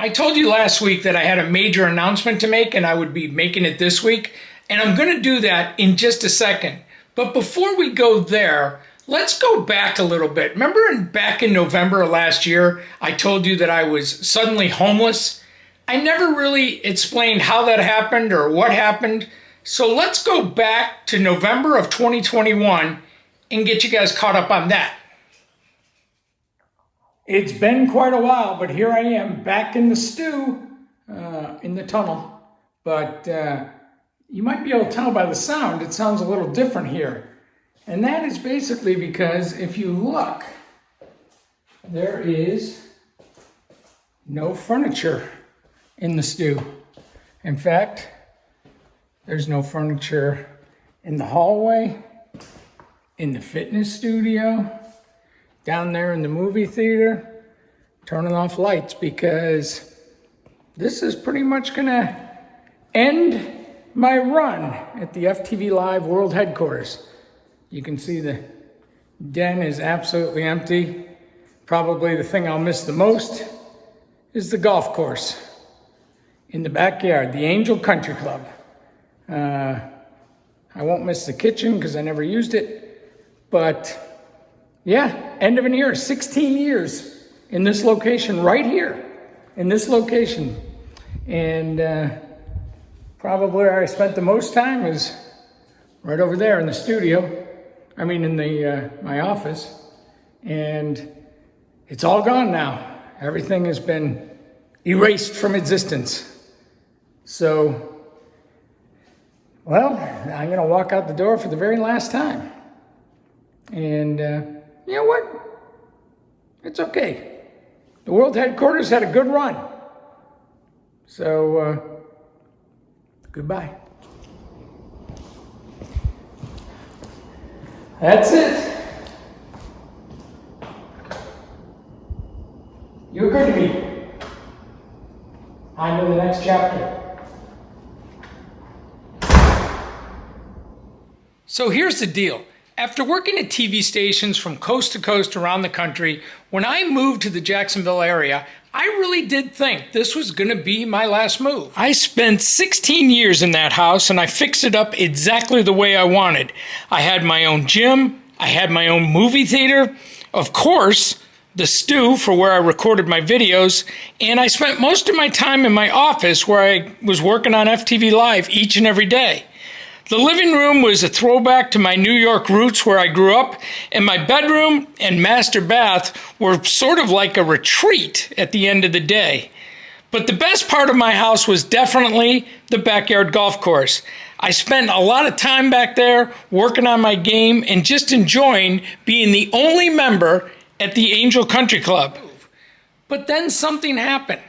I told you last week that I had a major announcement to make and I would be making it this week, and I'm going to do that in just a second. But before we go there, let's go back a little bit. Remember back in November of last year, I told you that I was suddenly homeless? I never really explained how that happened or what happened. So let's go back to November of 2021 and get you guys caught up on that. It's been quite a while, but here I am back in the stew, in the tunnel. But you might be able to tell by the sound, it sounds a little different here. And that is basically because if you look, there is no furniture in the stew. In fact, there's no furniture in the hallway, in the fitness studio, down there in the movie theater, turning off lights, because this is pretty much gonna end my run at the FTVLive World Headquarters. You can see the den is absolutely empty. Probably the thing I'll miss the most is the golf course in the backyard, the Angel Country Club. I won't miss the kitchen because I never used it, but yeah, end of an era, 16 years in this location, right here, in this location. And probably where I spent the most time is right over there in the studio. I mean, in my office. And it's all gone now. Everything has been erased from existence. So, well, I'm going to walk out the door for the very last time. And you know what? It's okay. The World Headquarters had a good run. So, goodbye. That's it. You're good to me. On to the next chapter. So here's the deal. After working at TV stations from coast to coast around the country, when I moved to the Jacksonville area, I really did think this was going to be my last move. I spent 16 years in that house and I fixed it up exactly the way I wanted. I had my own gym, I had my own movie theater, of course, the stew for where I recorded my videos, and I spent most of my time in my office where I was working on FTV Live each and every day. The living room was a throwback to my New York roots where I grew up, and my bedroom and master bath were sort of like a retreat at the end of the day. But the best part of my house was definitely the backyard golf course. I spent a lot of time back there working on my game and just enjoying being the only member at the Angel Country Club. But then something happened.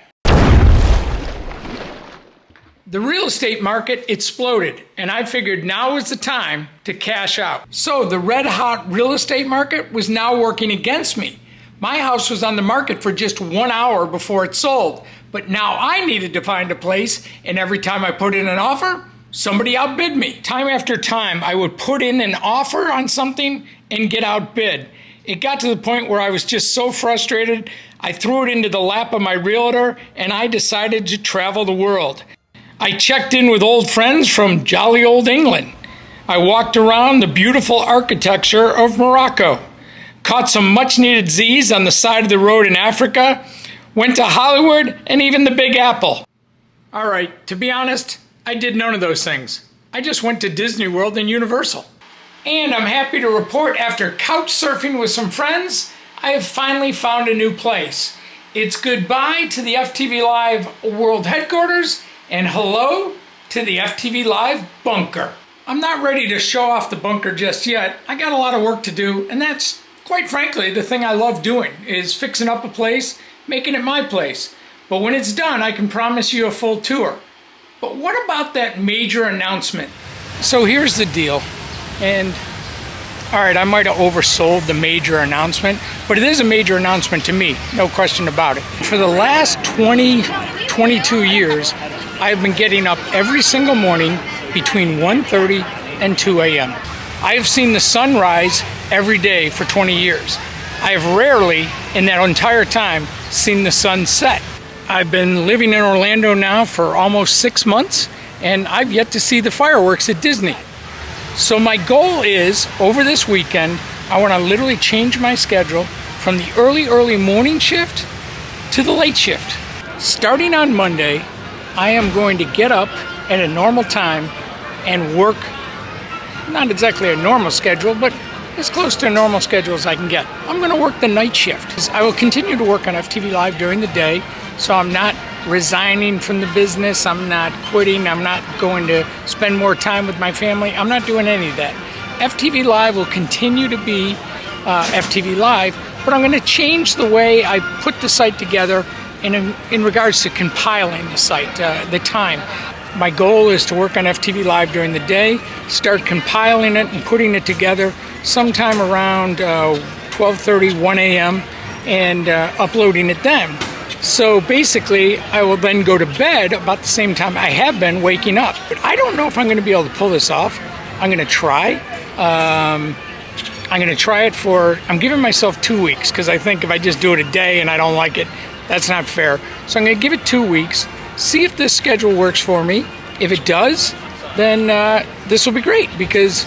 The real estate market exploded, and I figured now was the time to cash out. So the red-hot real estate market was now working against me. My house was on the market for just 1 hour before it sold, but now I needed to find a place, and every time I put in an offer, somebody outbid me. Time after time, I would put in an offer on something and get outbid. It got to the point where I was just so frustrated, I threw it into the lap of my realtor, and I decided to travel the world. I checked in with old friends from jolly old England. I walked around the beautiful architecture of Morocco, caught some much-needed Z's on the side of the road in Africa, went to Hollywood, and even the Big Apple. All right, to be honest, I did none of those things. I just went to Disney World and Universal. And I'm happy to report, after couch surfing with some friends, I have finally found a new place. It's goodbye to the FTV Live World Headquarters, and hello to the FTV Live bunker. I'm not ready to show off the bunker just yet. I got a lot of work to do, and that's, quite frankly, the thing I love doing, is fixing up a place, making it my place. But when it's done, I can promise you a full tour. But what about that major announcement? So here's the deal, and all right, I might have oversold the major announcement, but it is a major announcement to me, no question about it. For the last 22 years, I've been getting up every single morning between 1:30 and 2 a.m. I have seen the sun rise every day for 20 years. I have rarely, in that entire time, seen the sun set. I've been living in Orlando now for almost 6 months, and I've yet to see the fireworks at Disney. So my goal is, over this weekend, I want to literally change my schedule from the early morning shift to the late shift. Starting on Monday, I am going to get up at a normal time and work, not exactly a normal schedule, but as close to a normal schedule as I can get. I'm going to work the night shift. I will continue to work on FTV Live during the day, so I'm not resigning from the business, I'm not quitting, I'm not going to spend more time with my family, I'm not doing any of that. FTV Live will continue to be FTV Live, but I'm going to change the way I put the site together in regards to compiling the site, the time. My goal is to work on FTV Live during the day, start compiling it and putting it together sometime around 12:30, 1 a.m. and uploading it then. So basically, I will then go to bed about the same time I have been waking up. But I don't know if I'm going to be able to pull this off. I'm going to try. I'm going to try it I'm giving myself 2 weeks, because I think if I just do it a day and I don't like it, that's not fair. So I'm going to give it 2 weeks, see if this schedule works for me. If it does, then this will be great, because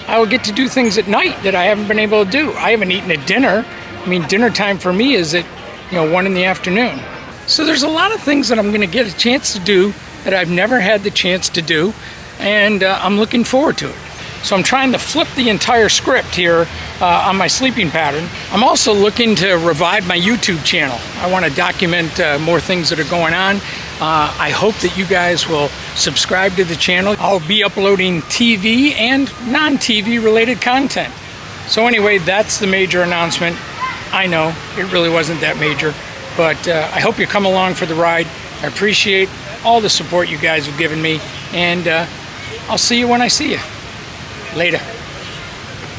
I will get to do things at night that I haven't been able to do. I haven't eaten at dinner. I mean, dinner time for me is at 1 in the afternoon. So there's a lot of things that I'm going to get a chance to do that I've never had the chance to do, and I'm looking forward to it. So I'm trying to flip the entire script here on my sleeping pattern. I'm also looking to revive my YouTube channel. I want to document more things that are going on. I hope that you guys will subscribe to the channel. I'll be uploading TV and non-TV related content. So anyway, that's the major announcement. I know it really wasn't that major, but I hope you come along for the ride. I appreciate all the support you guys have given me, and I'll see you when I see you. Later.